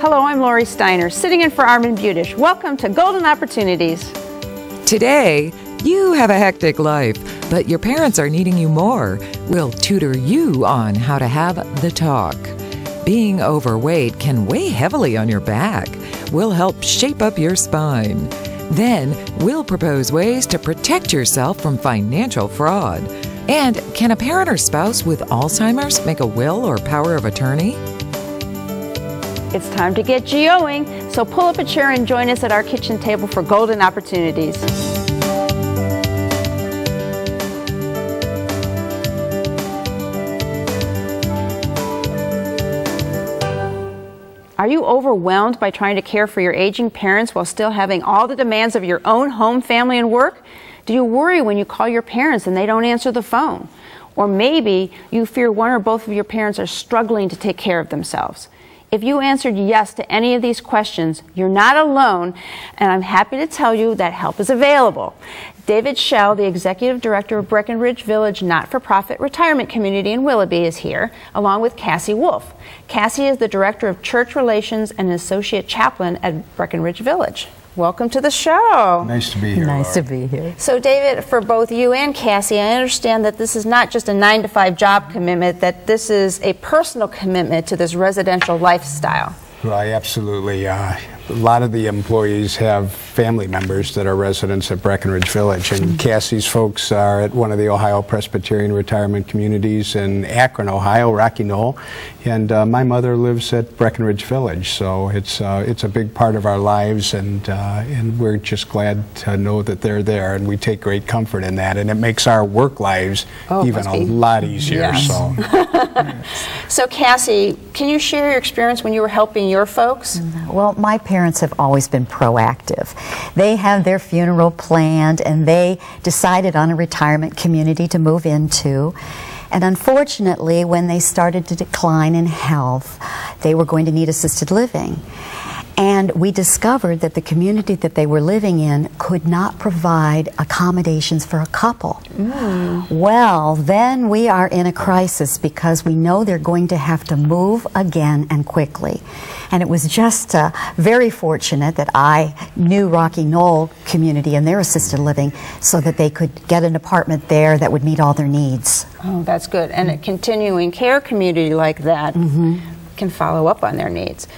Hello, I'm Lori Steiner, sitting in for Armin Budish. Welcome to Golden Opportunities. Today, you have a hectic life, but your parents are needing you more. We'll tutor you on how to have the talk. Being overweight can weigh heavily on your back. We'll help shape up your spine. Then, we'll propose ways to protect yourself from financial fraud. And can a parent or spouse with Alzheimer's make a will or power of attorney? It's time to get GOing, so pull up a chair and join us at our kitchen table for Golden Opportunities. Are you overwhelmed by trying to care for your aging parents while still having all the demands of your own home, family, and work? Do you worry when you call your parents and they don't answer the phone? Or maybe you fear one or both of your parents are struggling to take care of themselves. If you answered yes to any of these questions, you're not alone, and I'm happy to tell you that help is available. David Schell, the Executive Director of Breckenridge Village Not-for-Profit Retirement Community in Willoughby, is here, along with Cassie Wolf. Cassie is the Director of Church Relations and an Associate Chaplain at Breckenridge Village. Welcome to the show. Nice to be here. Nice to be here. So David, for both you and Cassie, I understand that this is not just a 9-to-5 job commitment, that this is a personal commitment to this residential lifestyle. Right, absolutely. A lot of the employees have family members that are residents at Breckenridge Village, and Cassie's folks are at one of the Ohio Presbyterian retirement communities in Akron, Ohio, Rocky Knoll, and my mother lives at Breckenridge Village, so it's a big part of our lives, and we're just glad to know that they're there, and we take great comfort in that, and it makes our work lives even a lot easier. Yes. So Cassie, can you share your experience when you were helping your folks? Well, my parents have always been proactive. They have their funeral planned, and they decided on a retirement community to move into. And unfortunately, when they started to decline in health, they were going to need assisted living. And we discovered that the community that they were living in could not provide accommodations for a couple. Well, then we are in a crisis because we know they're going to have to move again and quickly. And it was just very fortunate that I knew Rocky Knoll community and their assisted living so that they could get an apartment there that would meet all their needs. Oh, that's good. And a continuing care community like that can follow up on their needs.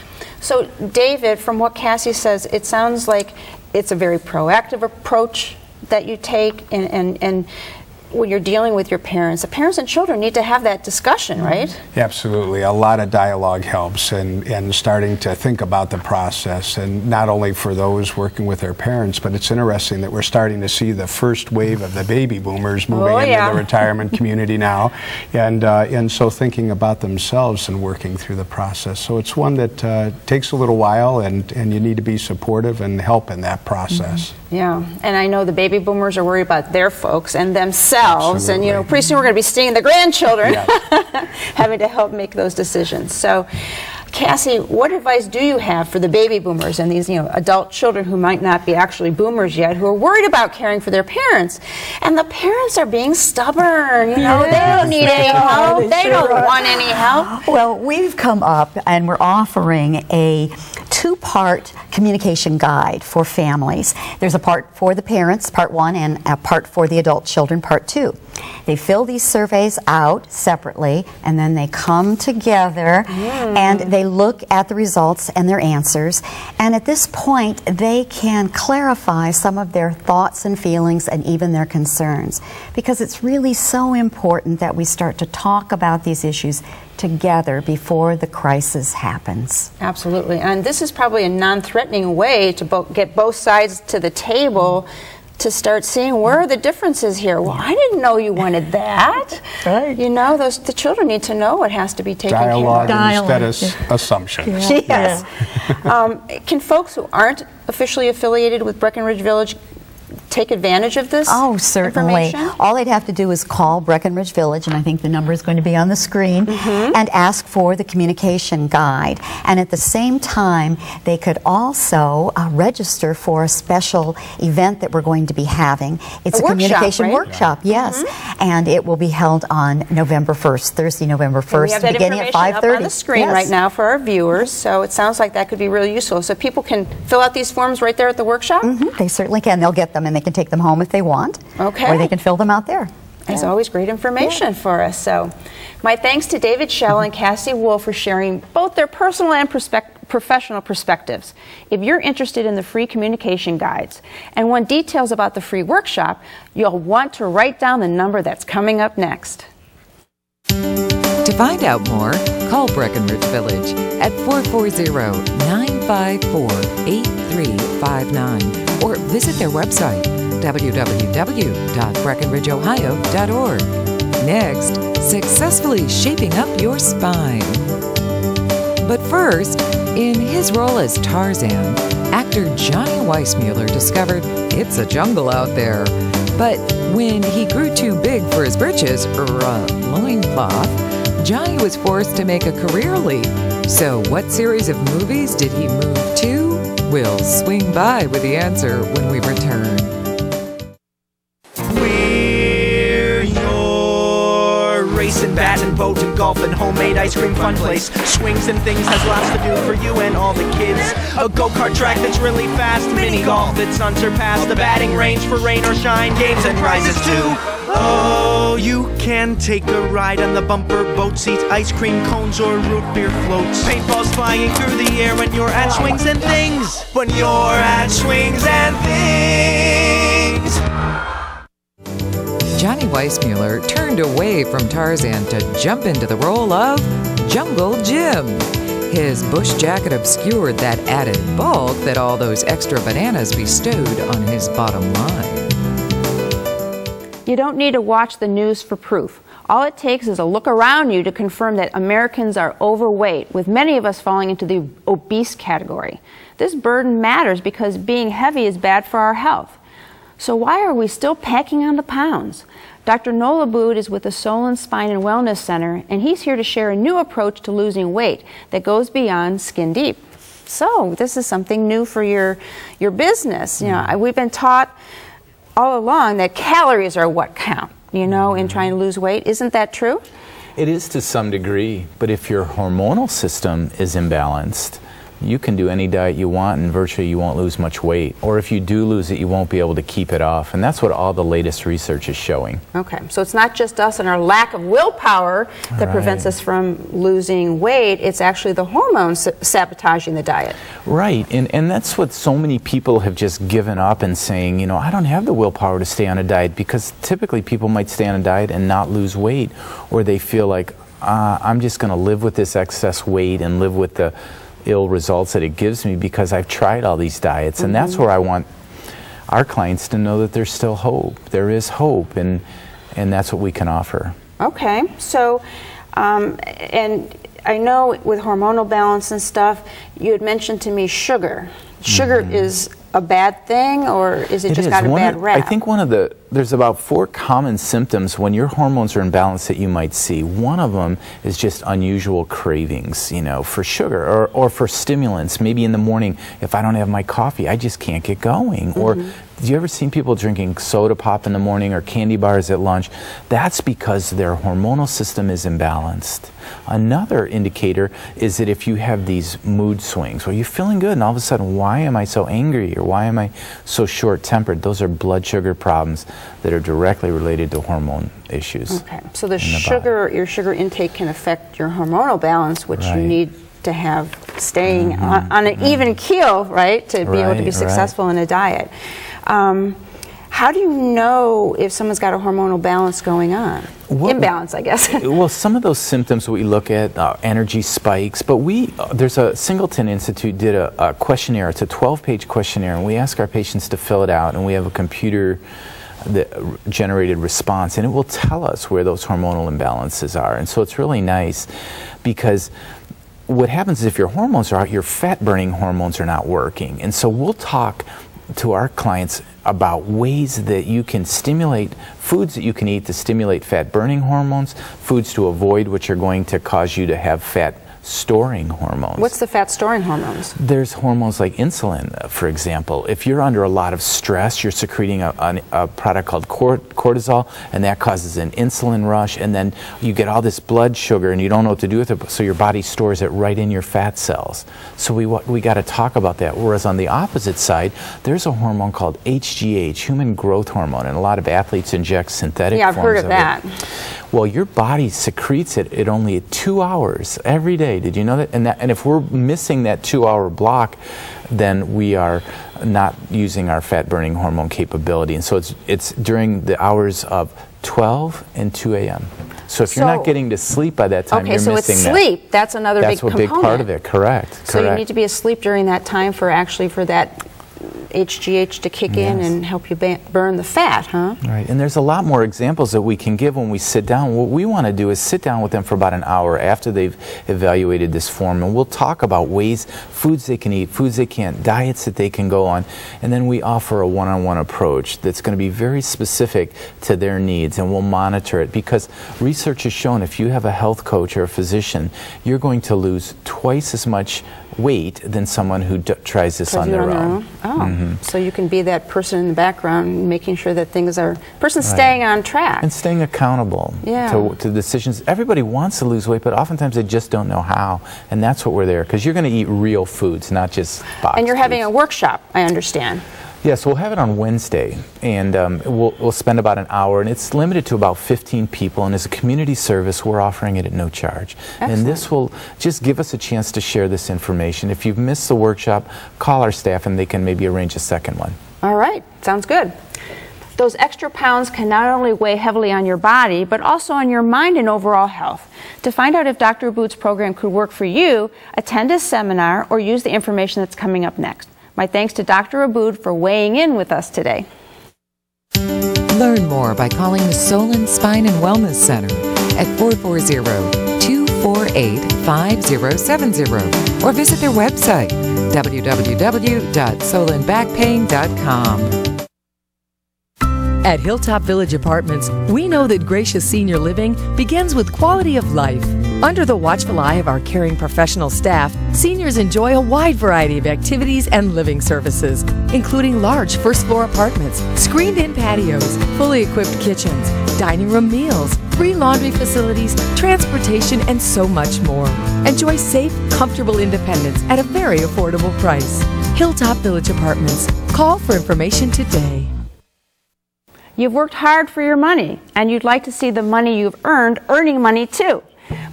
So, David, from what Cassie says, it sounds like it's a very proactive approach that you take, and when you're dealing with your parents, the parents and children need to have that discussion, right? Absolutely. A lot of dialogue helps, and starting to think about the process, and not only for those working with their parents, but it's interesting that we're starting to see the first wave of the baby boomers moving into the retirement community now, and so thinking about themselves and working through the process. So it's one that takes a little while, and you need to be supportive and help in that process. Yeah, and I know the baby boomers are worried about their folks and themselves. Absolutely. And, you know, pretty soon we're going to be seeing the grandchildren Yes. having to help make those decisions. So, Cassie, what advice do you have for the baby boomers and these, you know, adult children who might not be actually boomers yet, who are worried about caring for their parents? And the parents are being stubborn, you know, they don't need any help, they don't want any help. Well, we've come up and we're offering a 2-part communication guide for families. There's a part for the parents, part 1, and a part for the adult children, part 2. They fill these surveys out separately, and then they come together and they look at the results and their answers, and at this point they can clarify some of their thoughts and feelings and even their concerns, because it's really so important that we start to talk about these issues together before the crisis happens. Absolutely, and this is probably a non-threatening way to get both sides to the table to start seeing where are the differences here. Well, I didn't know you wanted that. Right. You know, the children need to know what has to be taken care of. Dialogue instead of assumptions. Yes. Can folks who aren't officially affiliated with Breckenridge Village take advantage of this certainly. information? All they'd have to do is call Breckenridge Village, and I think the number is going to be on the screen, and ask for the communication guide. And at the same time, they could also register for a special event that we're going to be having. It's a communication workshop, yes, and it will be held on November 1st, Thursday, November 1st, beginning at 5:30. Up on the screen right now for our viewers, so it sounds like that could be really useful. So people can fill out these forms right there at the workshop? They certainly can. They'll get them and they can take them home if they want. Okay. Or they can fill them out there. As always, great information for us. So my thanks to David Schell and Cassie Wolf for sharing both their personal and professional perspectives. If you're interested in the free communication guides and want details about the free workshop, you'll want to write down the number that's coming up next. To find out more, call Breckenridge Village at 440-954-8359 or visit their website, www.breckenridgeohio.org. Next, successfully shaping up your spine. But first, in his role as Tarzan, actor Johnny Weissmuller discovered it's a jungle out there. But when he grew too big for his britches, loincloth, Johnny was forced to make a career leap. So what series of movies did he move to? We'll swing by with the answer when we return. We're your racing, batting, boat, and golf, and homemade ice cream fun place. Swings and things has lots to do for you and all the kids. A go-kart track that's really fast, mini golf that's unsurpassed, a batting range for rain or shine, games and prizes too. Oh, you can take a ride on the bumper boat seats, ice cream cones or root beer floats. Paintballs flying through the air when you're at Swings and Things. When you're at Swings and Things. Johnny Weissmuller turned away from Tarzan to jump into the role of Jungle Jim. His bush jacket obscured that added bulk that all those extra bananas bestowed on his bottom line. You don't need to watch the news for proof. All it takes is a look around you to confirm that Americans are overweight, with many of us falling into the obese category. This burden matters because being heavy is bad for our health. So why are we still packing on the pounds? Dr. Noel Aboud is with the Solon Spine and Wellness Center, and he's here to share a new approach to losing weight that goes beyond skin deep. So this is something new for your business. You know, we've been taught all along that calories are what count, you know, in trying to lose weight. Isn't that true? It is to some degree, but if your hormonal system is imbalanced, you can do any diet you want and virtually you won't lose much weight. Or if you do lose it, you won't be able to keep it off. And that's what all the latest research is showing. Okay, so it's not just us and our lack of willpower that prevents us from losing weight. It's actually the hormones sabotaging the diet. Right, and that's what so many people have just given up and saying, you know, I don't have the willpower to stay on a diet, because typically people might stay on a diet and not lose weight, or they feel like, I'm just going to live with this excess weight and live with the ill results that it gives me because I've tried all these diets. And that's where I want our clients to know that there's still hope. There is hope, and that's what we can offer. Okay, so and I know with hormonal balance and stuff, you had mentioned to me sugar. Sugar is a bad thing, or is it just got a bad rap? I think there's about 4 common symptoms when your hormones are in balance that you might see. One of them is just unusual cravings, you know, for sugar or for stimulants. Maybe in the morning, if I don't have my coffee, I just can't get going. Or do you ever seen people drinking soda pop in the morning or candy bars at lunch? That's because their hormonal system is imbalanced. Another indicator is that if you have these mood swings where you're feeling good and all of a sudden, why am I so angry, or why am I so short-tempered? Those are blood sugar problems that are directly related to hormone issues. Okay, so your sugar intake can affect your hormonal balance, which you need to have staying on an even keel, right, to be able to be successful in a diet. How do you know if someone's got a hormonal balance going on? Imbalance, I guess. Well, some of those symptoms we look at, energy spikes, but there's a Singleton Institute did a questionnaire. It's a 12-page questionnaire, and we ask our patients to fill it out, and we have a computer generated response, and it will tell us where those hormonal imbalances are. And so it's really nice, because what happens is if your hormones are out, your fat-burning hormones are not working. And so we'll talk to our clients about ways that you can stimulate, foods that you can eat to stimulate fat-burning hormones, foods to avoid which are going to cause you to have fat-storing hormones. What's the fat-storing hormones? There's hormones like insulin, for example. If you're under a lot of stress, you're secreting a product called cortisol, and that causes an insulin rush, and then you get all this blood sugar, and you don't know what to do with it, so your body stores it right in your fat cells. So we got to talk about that. Whereas on the opposite side, there's a hormone called HGH, human growth hormone, and a lot of athletes inject synthetic forms of it. Yeah, I've heard of that. Well, your body secretes it at only 2 hours every day. Did you know that? And if we're missing that 2-hour block, then we are not using our fat-burning hormone capability. And so it's during the hours of 12 and 2 a.m. So if you're not getting to sleep by that time, you're missing that. Okay, so it's sleep. That's another big component. That's a big part of it. Correct. So you need to be asleep during that time for that HGH to kick in and help you burn the fat, huh? Right, and there's a lot more examples that we can give when we sit down. What we want to do is sit down with them for about an hour after they've evaluated this form, and we'll talk about foods they can eat, foods they can't, diets that they can go on, and then we offer a one-on-one approach that's going to be very specific to their needs, and we'll monitor it, because research has shown if you have a health coach or a physician, you're going to lose twice as much weight than someone who tries this on their own. Oh, so you can be that person in the background making sure that staying on track. And staying accountable to decisions. Everybody wants to lose weight, but oftentimes they just don't know how. And that's what we're there, because you're going to eat real foods, not just boxed And you're having foods. a workshop, I understand. Yes, we'll have it on Wednesday, and we'll spend about an hour, and it's limited to about 15 people, and as a community service, we're offering it at no charge. Excellent. And this will just give us a chance to share this information. If you've missed the workshop, call our staff, and they can maybe arrange a second one. All right, sounds good. Those extra pounds can not only weigh heavily on your body, but also on your mind and overall health. To find out if Dr. Aboud's program could work for you, attend a seminar or use the information that's coming up next. My thanks to Dr. Aboud for weighing in with us today. Learn more by calling the Solon Spine and Wellness Center at 440-248-5070 or visit their website, www.solonbackpain.com. At Hilltop Village Apartments, we know that gracious senior living begins with quality of life. Under the watchful eye of our caring professional staff, seniors enjoy a wide variety of activities and living services, including large first-floor apartments, screened-in patios, fully equipped kitchens, dining room meals, free laundry facilities, transportation, and so much more. Enjoy safe, comfortable independence at a very affordable price. Hilltop Village Apartments. Call for information today. You've worked hard for your money, and you'd like to see the money you've earned earning money too.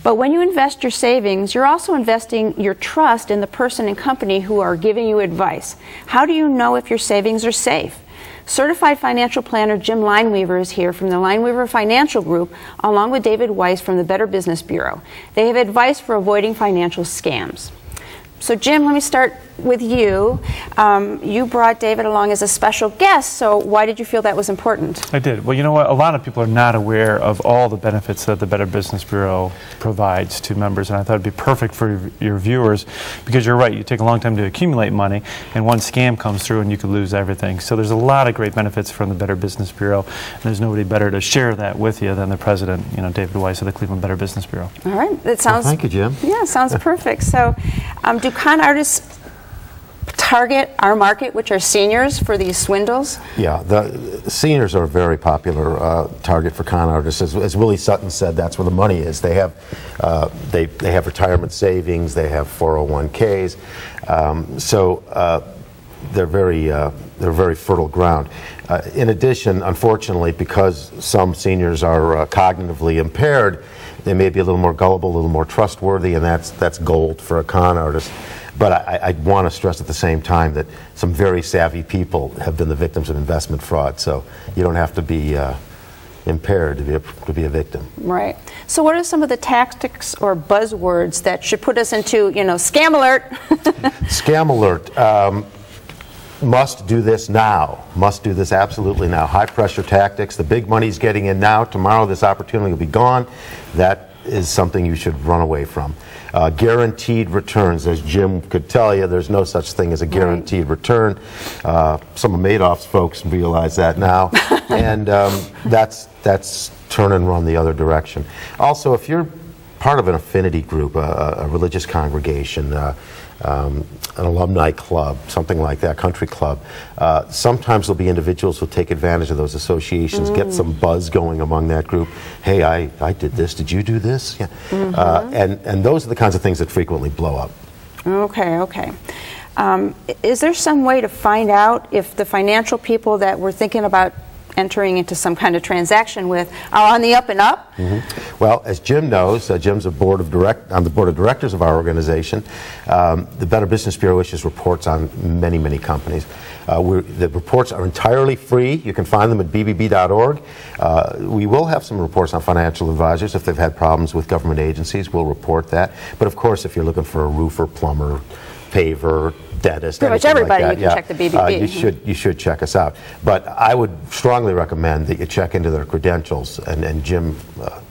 But when you invest your savings, you're also investing your trust in the person and company who are giving you advice. How do you know if your savings are safe? Certified financial planner Jim Lineweaver is here from the Lineweaver Financial Group, along with David Weiss from the Better Business Bureau. They have advice for avoiding financial scams. So Jim, let me start with you. You brought David along as a special guest, so why did you feel that was important? I did. Well, you know what? A lot of people are not aware of all the benefits that the Better Business Bureau provides to members, and I thought it'd be perfect for your viewers, because you're right, you take a long time to accumulate money, and one scam comes through and you could lose everything. So there's a lot of great benefits from the Better Business Bureau, and there's nobody better to share that with you than the president, David Weiss of the Cleveland Better Business Bureau. All right. That sounds, thank you, Jim. Yeah, sounds perfect. So do con artists target our market, which are seniors, for these swindles? Yeah, the seniors are a very popular target for con artists. As Willie Sutton said, that's where the money is. They have retirement savings, they have 401ks, they're very fertile ground. In addition, unfortunately, because some seniors are cognitively impaired, they may be a little more gullible, a little more trustworthy, and that's gold for a con artist. But I want to stress at the same time that some very savvy people have been the victims of investment fraud. So you don't have to be impaired to be a victim. Right. So what are some of the tactics or buzzwords that should put us into, scam alert? Scam alert. Must do this now. Must do this absolutely now. High pressure tactics. The big money's getting in now. Tomorrow this opportunity will be gone. That is something you should run away from. Guaranteed returns. As Jim could tell you, there's no such thing as a guaranteed return. Some of Madoff's folks realize that now. And that's turn and run the other direction. Also, if you're part of an affinity group, a religious congregation, an alumni club, something like that, country club, sometimes there'll be individuals who'll take advantage of those associations, get some buzz going among that group. Hey, I did this. Did you do this? Yeah. And those are the kinds of things that frequently blow up. Okay, okay. Is there some way to find out if the financial people that we're thinking about entering into some kind of transaction with are on the up and up? Well, as Jim knows, Jim's on the board of directors of our organization. The Better Business Bureau issues reports on many, many companies. The reports are entirely free. You can find them at bbb.org. We will have some reports on financial advisors. If they've had problems with government agencies, we'll report that. But of course, if you're looking for a roofer, plumber, paver, dentist, pretty much everybody, like that, you can check the BBB. You should check us out. But I would strongly recommend that you check into their credentials, and Jim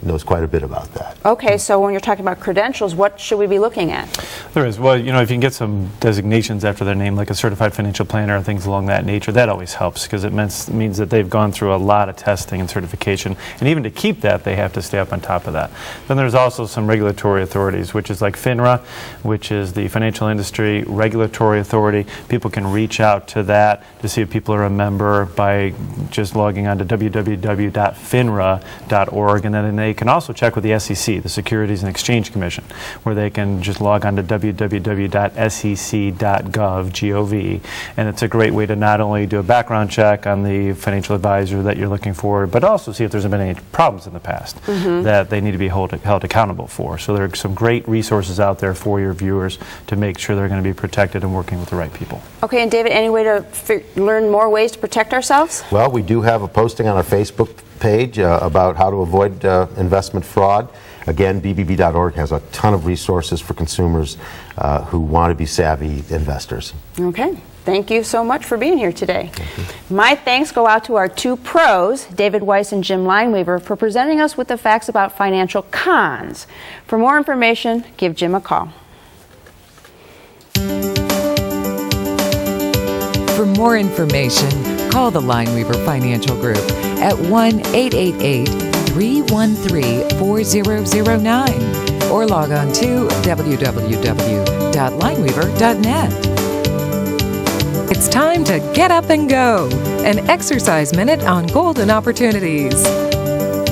knows quite a bit about that. Okay, so when you're talking about credentials, what should we be looking at? There is. Well, you know, if you can get some designations after their name, like a certified financial planner and things along that nature, that always helps, because it means that they've gone through a lot of testing and certification, and even to keep that, they have to stay up on top of that. Then there's also some regulatory authorities, which is like FINRA, which is the Financial Industry Regulatory Authority. People can reach out to that to see if people are a member by just logging on to www.finra.org, and then they can also check with the SEC, the Securities and Exchange Commission, where they can just log on to www.sec.gov, and it's a great way to not only do a background check on the financial advisor that you're looking for, but also see if there's been any problems in the past that they need to be held accountable for. So there are some great resources out there for your viewers to make sure they're going to be protected and working with the right people. Okay, and David, any way to learn more ways to protect ourselves? Well, we do have a posting on our Facebook page about how to avoid investment fraud. Again, bbb.org has a ton of resources for consumers who want to be savvy investors. Okay. Thank you so much for being here today. My thanks go out to our two pros, David Weiss and Jim Lineweaver, for presenting us with the facts about financial cons. For more information, give Jim a call. For more information, call the Lineweaver Financial Group at 1-888-313-4009 or log on to www.lineweaver.net. It's time to get up and go. An exercise minute on golden opportunities.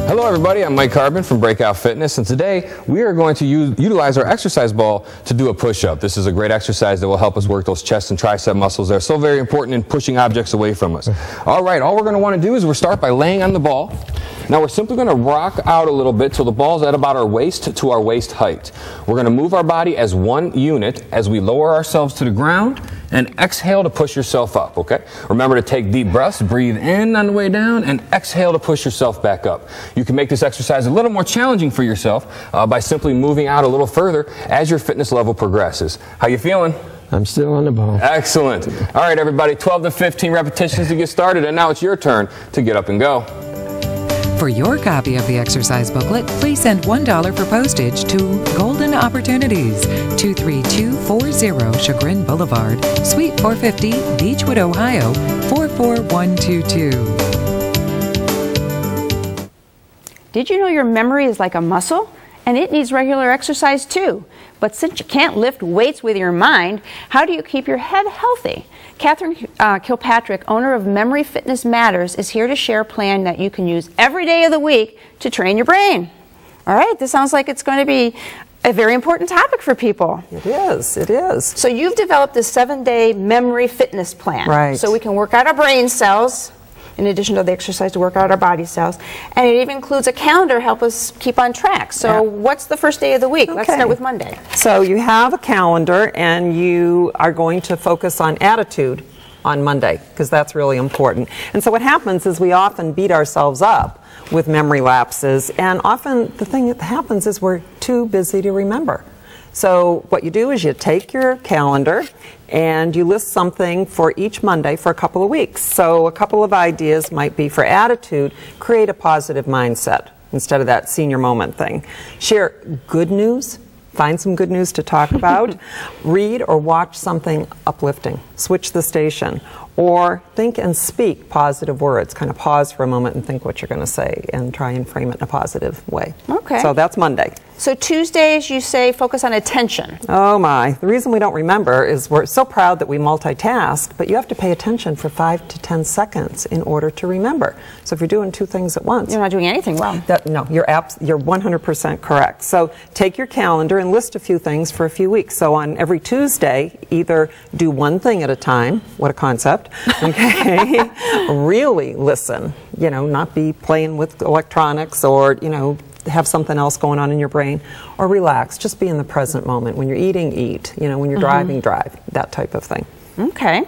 Hello everybody, I'm Mike Carbon from Breakout Fitness, and today we are going to utilize our exercise ball to do a push-up. This is a great exercise that will help us work those chest and tricep muscles. They're so very important in pushing objects away from us. All right, all we're going to want to do is we'll start by laying on the ball. Now we're simply going to rock out a little bit till the ball's at about our waist to our waist height. We're going to move our body as one unit as we lower ourselves to the ground and exhale to push yourself up, okay? Remember to take deep breaths, breathe in on the way down, and exhale to push yourself back up. You can make this exercise a little more challenging for yourself by simply moving out a little further as your fitness level progresses. How you feeling? I'm still on the ball. Excellent. All right, everybody, 12 to 15 repetitions to get started, and now it's your turn to get up and go. For your copy of the exercise booklet, please send $1 for postage to Golden Opportunities, 23240 Chagrin Boulevard, Suite 450, Beechwood, Ohio, 44122. Did you know your memory is like a muscle? And it needs regular exercise too. But since you can't lift weights with your mind, how do you keep your head healthy? Catherine Kilpatrick, owner of Memory Fitness Matters, is here to share a plan that you can use every day of the week to train your brain. All right, this sounds like it's going to be a very important topic for people. It is, it is. So you've developed this 7-day memory fitness plan. Right. So we can work out our brain cells, in addition to the exercise to work out our body cells. And it even includes a calendar to help us keep on track. So what's the first day of the week? Okay. Let's start with Monday. So you have a calendar and you are going to focus on attitude on Monday, because that's really important. And so what happens is we often beat ourselves up with memory lapses, and often the thing that happens is we're too busy to remember. So what you do is you take your calendar and you list something for each Monday for a couple of weeks. So a couple of ideas might be for attitude, create a positive mindset instead of that senior moment thing. Share good news find some good news to talk about, read or watch something uplifting, switch the station, or think and speak positive words. Kind of pause for a moment and think what you're going to say and try and frame it in a positive way. Okay. So that's Monday. So Tuesdays, you say focus on attention. Oh my. The reason we don't remember is we're so proud that we multitask, but you have to pay attention for 5 to 10 seconds in order to remember. So if you're doing two things at once. You're not doing anything well. No, you're 100% correct. So take your calendar and list a few things for a few weeks. So on every Tuesday, either do one thing at a time. What a concept. Okay. Really listen. You know, not be playing with electronics or, you know, have something else going on in your brain, or relax. Just be in the present moment. When you're eating, eat. You know, when you're driving, drive. That type of thing. Okay.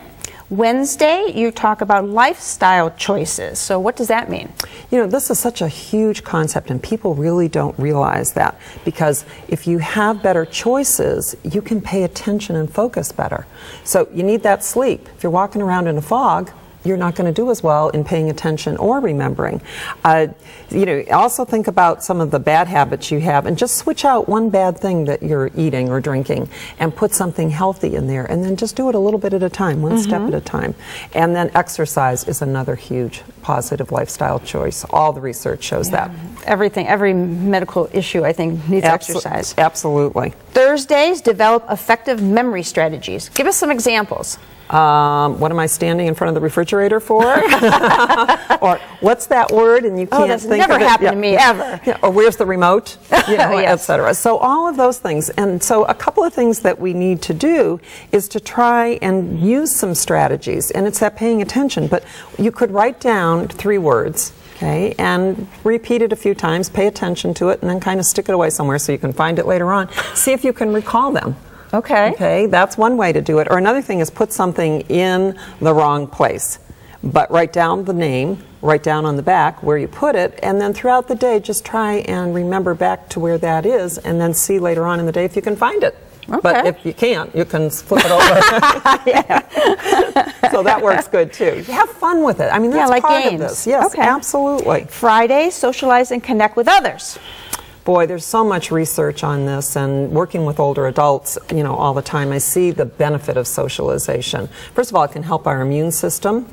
Wednesday, you talk about lifestyle choices. So what does that mean? You know, this is such a huge concept, and people really don't realize that, because if you have better choices, you can pay attention and focus better. So you need that sleep. If you're walking around in a fog, you're not going to do as well in paying attention or remembering. You know, also think about some of the bad habits you have and just switch out one bad thing that you're eating or drinking and put something healthy in there, and then just do it a little bit at a time, one step at a time. And then exercise is another huge positive lifestyle choice. All the research shows that. Everything, every medical issue, I think, needs exercise. Absolutely. Thursdays, develop effective memory strategies. Give us some examples. What am I standing in front of the refrigerator for? Or what's that word and you can't that's think never of it? happened to me ever. Yeah. Or where's the remote? You know, Yes. etc. So all of those things. And so a couple of things that we need to do is to try and use some strategies. And it's that paying attention. But you could write down 3 words. Okay, and repeat it a few times, pay attention to it, and then kind of stick it away somewhere so you can find it later on. See if you can recall them. Okay. Okay, that's one way to do it. Or another thing is put something in the wrong place. But write down the name, write down on the back where you put it, and then throughout the day just try and remember back to where that is, and then see later on in the day if you can find it. Okay. But if you can't, you can flip it over. So that works good too. Have fun with it. I mean, that's like part games. of this. Yes, absolutely. Friday, socialize and connect with others. Boy, there's so much research on this, and working with older adults, you know, all the time, I see the benefit of socialization. First of all, it can help our immune system,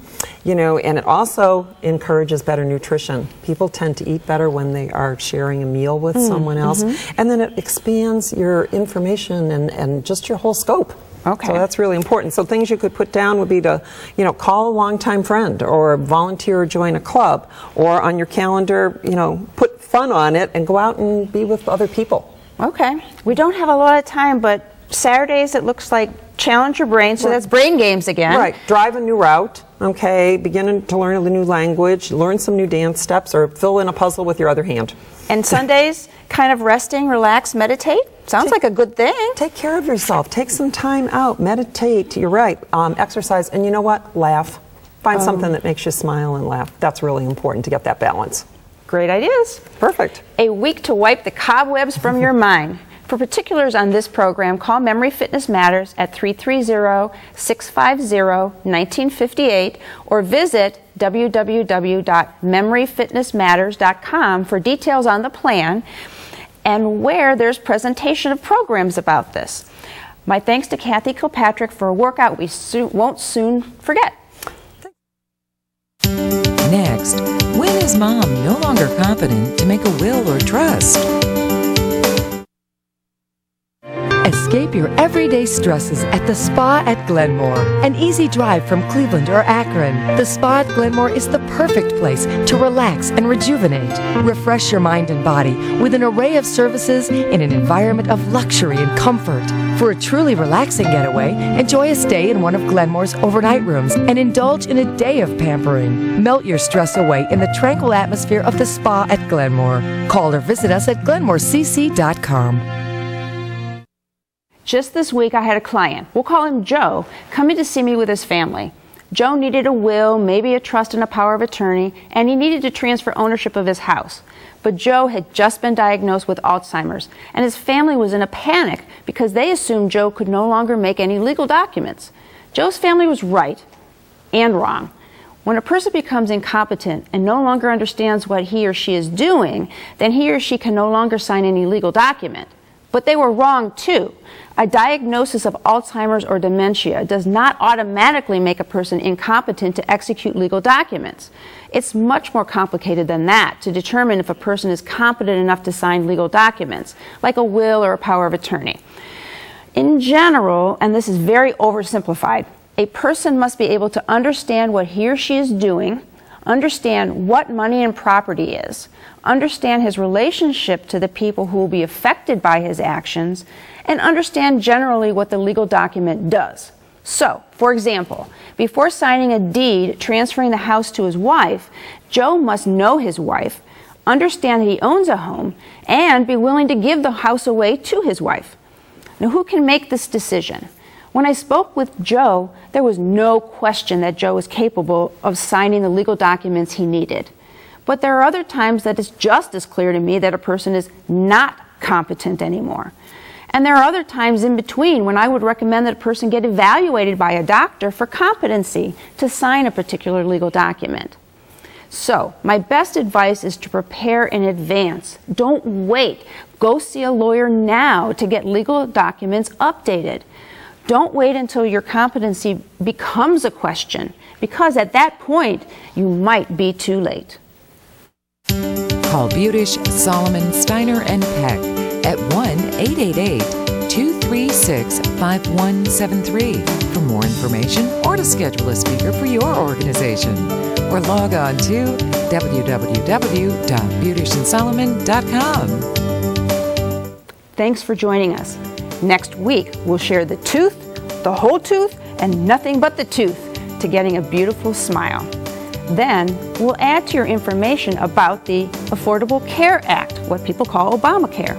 you know, and it also encourages better nutrition. People tend to eat better when they are sharing a meal with someone else, and then it expands your information and just your whole scope. Okay. So that's really important. So things you could put down would be to, you know, call a longtime friend, or volunteer or join a club, or on your calendar, you know, put fun on it and go out and be with other people. Okay. We don't have a lot of time, but Saturdays it looks like challenge your brain, so that's brain games again. Right. Drive a new route, okay, begin to learn a new language, learn some new dance steps, or fill in a puzzle with your other hand. And Sundays, kind of resting, relax, meditate. Sounds like a good thing. Take care of yourself. Take some time out. Meditate. You're right. Exercise. And you know what? Laugh. Find something that makes you smile and laugh. That's really important to get that balance. Great ideas. Perfect. A week to wipe the cobwebs from your mind. For particulars on this program, call Memory Fitness Matters at 330-650-1958 or visit www.memoryfitnessmatters.com for details on the plan and where there's presentation of programs about this. My thanks to Kathy Kilpatrick for a workout we won't soon forget. Next, when is mom no longer competent to make a will or trust? Escape your everyday stresses at the Spa at Glenmore. An easy drive from Cleveland or Akron, the Spa at Glenmore is the perfect place to relax and rejuvenate. Refresh your mind and body with an array of services in an environment of luxury and comfort. For a truly relaxing getaway, enjoy a stay in one of Glenmore's overnight rooms and indulge in a day of pampering. Melt your stress away in the tranquil atmosphere of the Spa at Glenmore. Call or visit us at glenmorecc.com. Just this week, I had a client, we'll call him Joe, come in to see me with his family. Joe needed a will, maybe a trust and a power of attorney, and he needed to transfer ownership of his house. But Joe had just been diagnosed with Alzheimer's, and his family was in a panic because they assumed Joe could no longer make any legal documents. Joe's family was right and wrong. When a person becomes incompetent and no longer understands what he or she is doing, then he or she can no longer sign any legal document. But they were wrong too. A diagnosis of Alzheimer's or dementia does not automatically make a person incompetent to execute legal documents. It's much more complicated than that to determine if a person is competent enough to sign legal documents, like a will or a power of attorney. In general, and this is very oversimplified, a person must be able to understand what he or she is doing, understand what money and property is, understand his relationship to the people who will be affected by his actions, and understand generally what the legal document does. So, for example, before signing a deed transferring the house to his wife, Joe must know his wife, understand that he owns a home, and be willing to give the house away to his wife. Now, who can make this decision? When I spoke with Joe, there was no question that Joe was capable of signing the legal documents he needed. But there are other times that it's just as clear to me that a person is not competent anymore. And there are other times in between when I would recommend that a person get evaluated by a doctor for competency to sign a particular legal document. So, my best advice is to prepare in advance. Don't wait. Go see a lawyer now to get legal documents updated. Don't wait until your competency becomes a question, because at that point, you might be too late. Call Budish, Solomon, Steiner, and Peck at 1-888-236-5173 for more information or to schedule a speaker for your organization. Or log on to www.budishandsolomon.com. Thanks for joining us. Next week, we'll share the tooth, the whole tooth, and nothing but the tooth to getting a beautiful smile. Then, we'll add to your information about the Affordable Care Act, what people call Obamacare.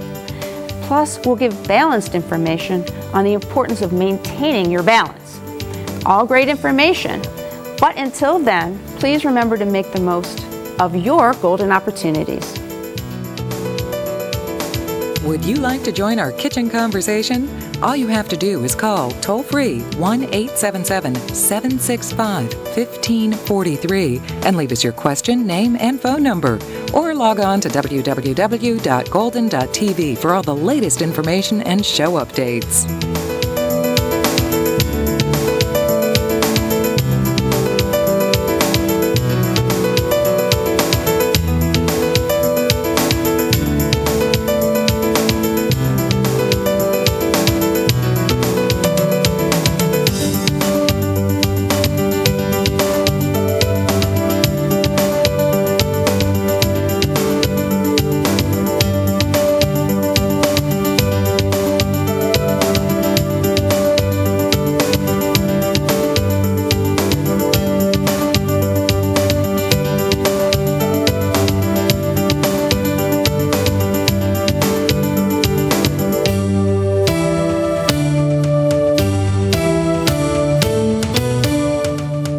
Plus, we'll give balanced information on the importance of maintaining your balance. All great information, but until then, please remember to make the most of your golden opportunities. Would you like to join our kitchen conversation? All you have to do is call toll-free 1-877-765-1543 and leave us your question, name, and phone number. Or log on to www.golden.tv for all the latest information and show updates.